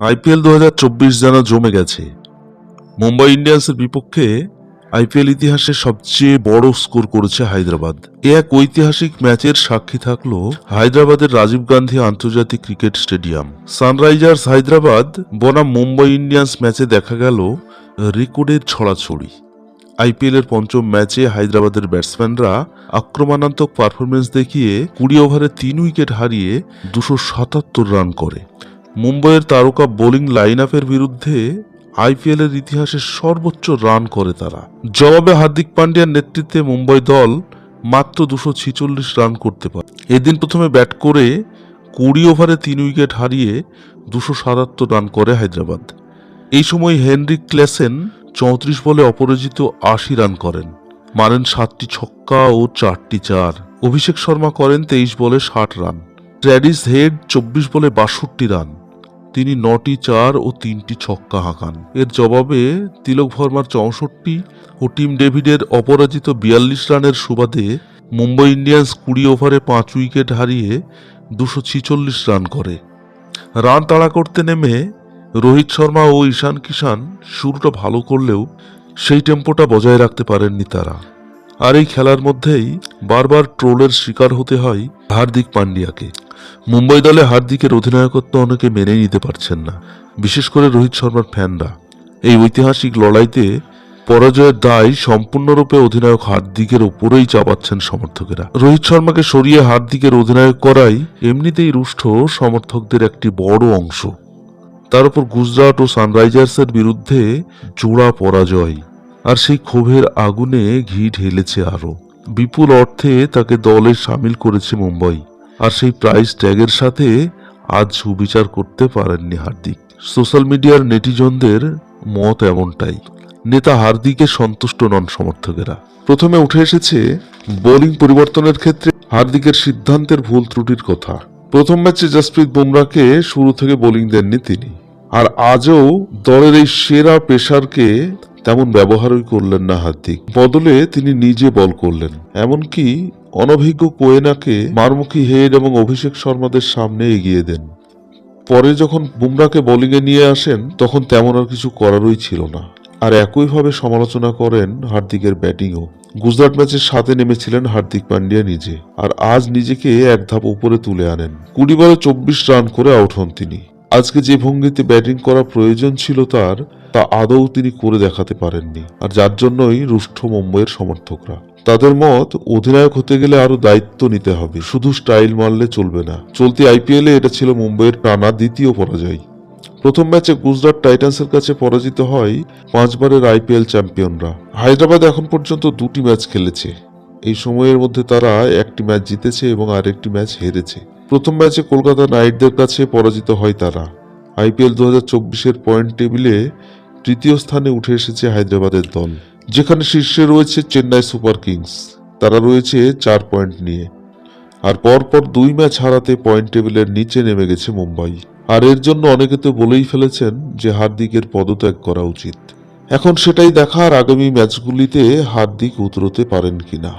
IPL 2024 যেন জমে গেছে। মুম্বাই ইন্ডিয়ান্সের বিপক্ষে আইপিএল ইতিহাসে সবচেয়ে বড় স্কোর করেছে হায়দ্রাবাদ। এ এক ঐতিহাসিক ম্যাচের সাক্ষী থাকলো হায়দ্রাবাদের রাজীব গান্ধী আন্তর্জাতিক ক্রিকেট স্টেডিয়াম। সানরাইজার্স হায়দ্রাবাদ বনাম মুম্বাই ইন্ডিয়ান্স ম্যাচে দেখা গেল রেকর্ডের ছড়াছড়ি। আইপিএল এর পঞ্চম ম্যাচে হায়দ্রাবাদের ব্যাটসম্যানরা আক্রমণাত্মক পারফরমেন্স দেখিয়ে 20 ওভারে 3 উইকেট হারিয়ে 277 রান করে। মুম্বাইয়ের তারকা বোলিং লাইন আপের বিরুদ্ধে আইপিএল এর ইতিহাসে সর্বোচ্চ রান করে তারা। জবাবে হার্দিক পান্ডিয়ার নেতৃত্বে মুম্বাই দল মাত্র 246 রান করতে পারে। এদিন প্রথমে ব্যাট করে 20 ওভারে 3 উইকেট হারিয়ে 277 রান করে হায়দ্রাবাদ। এই সময় হেনরিক ক্লেসেন 34 বলে অপরাজিত 80 রান করেন, মারেন 7টি ছক্কা ও 4টি চার। অভিষেক শর্মা করেন 23 বলে 60 রান। ট্র্যাভিস হেড 24 বলে 62 রান, তিনি 9টি চার ও 3টি ছক্কা হাঁকান। এর জবাবে তিলক ভার্মার 64 ও টিম ডেভিডের অপরাজিত 42 রানের সুবাদে মুম্বাই ইন্ডিয়ান্স 20 ওভারে 5 উইকেট হারিয়ে 246 রান করে। রান তাড়া করতে নেমে রোহিত শর্মা ও ঈশান কিষান শুরুটা ভালো করলেও সেই টেম্পোটা বজায় রাখতে পারেননি তারা। আর এই খেলার মধ্যেই বারবার ট্রোলের শিকার হতে হয় হার্দিক পান্ডিয়াকে। মুম্বাই দলে হার্দিকের অধিনায়কত্ব অনেকে মেনে নিতে পারছেন না, বিশেষ করে রোহিত শর্মার ফ্যানরা। এই ঐতিহাসিক লড়াইতে পরাজয়ের দায় সম্পূর্ণরূপে অধিনায়ক হার্দিকের উপরেই চাপাচ্ছেন সমর্থকেরা। রোহিত শর্মাকে সরিয়ে হার্দিকের অধিনায়ক করাই এমনিতেই রুষ্ট সমর্থকদের একটি বড় অংশ। তার উপর গুজরাট ও সানরাইজার্সের বিরুদ্ধে জোড়া পরাজয়, আর সেই ক্ষোভের আগুনে ঘি ঢেলেছে আরো। বিপুল অর্থে তাকে দলে সামিল করেছে মুম্বাই, আর সেই প্রাইস ট্যাগের সাথে আজ সুবিচার করতে পারেননি হার্দিক। সোশ্যাল মিডিয়ার নেটিজনদের মত এমনটাই। নেতা হার্দিকে সন্তুষ্ট নন সমর্থকেরা। প্রথমে উঠে এসেছে বোলিং পরিবর্তনের ক্ষেত্রে হার্দিকের সিদ্ধান্তের ভুল ত্রুটির কথা। প্রথম ম্যাচে জসপ্রীত বুমরাকে শুরু থেকে বোলিং দেননি তিনি, আর আজও দলের এই সেরা পেসারকে তেমন ব্যবহারই করলেন না হার্দিক। বদলে তিনি নিজে বল করলেন, এমনকি অনভিজ্ঞ কোয়েনাকে মারমুখী হেড এবং অভিষেক শর্মাদের সামনে এগিয়ে দেন। পরে যখন বুমরাকে বোলিংয়ে নিয়ে আসেন তখন তেমন আর কিছু করারই ছিল না। আর একইভাবে সমালোচনা করেন হার্দিকের ব্যাটিংও। গুজরাট ম্যাচের সাথে নেমেছিলেন হার্দিক পান্ডিয়া নিজে, আর আজ নিজেকে এক ধাপ উপরে তুলে আনেন। 20 বলে 24 রান করে আউট হন তিনি। আজকে যে ভঙ্গিতে ব্যাটিং করা প্রয়োজন ছিল তার, তা আদৌ তিনি করে দেখাতে পারেননি, আর যার জন্যই রুষ্ট মুম্বাইয়ের সমর্থকরা। তাদের মত, অধিনায়ক হতে গেলে আরো দায়িত্ব নিতে হবে, শুধু স্টাইল মারলে চলবে না। চলতি আইপিএলে এটা ছিল মুম্বাইয়ের টানা দ্বিতীয় পরাজয়। প্রথম ম্যাচে গুজরাট টাইটান্সের কাছে পরাজিত হয় 5 বারের আইপিএল চ্যাম্পিয়নরা। হায়দ্রাবাদ এখন পর্যন্ত 2টি ম্যাচ খেলেছে। এই সময়ের মধ্যে তারা 1টি ম্যাচ জিতেছে এবং আরেকটি ম্যাচ হেরেছে। প্রথম ম্যাচে কলকাতা নাইটদের কাছে পরাজিত হয় তারা। আইপিএল 2024-এর পয়েন্ট টেবিলে 3য় স্থানে উঠে এসেছে হায়দ্রাবাদের দল, যেখানে শীর্ষে রয়েছে চেন্নাই সুপার কিংস। তারা রয়েছে 4 পয়েন্ট নিয়ে, আর পরপর 2 ম্যাচ হারাতে পয়েন্ট টেবিলের নিচে নেমে গেছে মুম্বাই। আর এর জন্য অনেকে তো বলেই ফেলেছেন যে হার্দিকের পদত্যাগ করা উচিত। এখন সেটাই দেখার আগামী ম্যাচগুলিতে হার্দিক উতরোতে পারেন কিনা।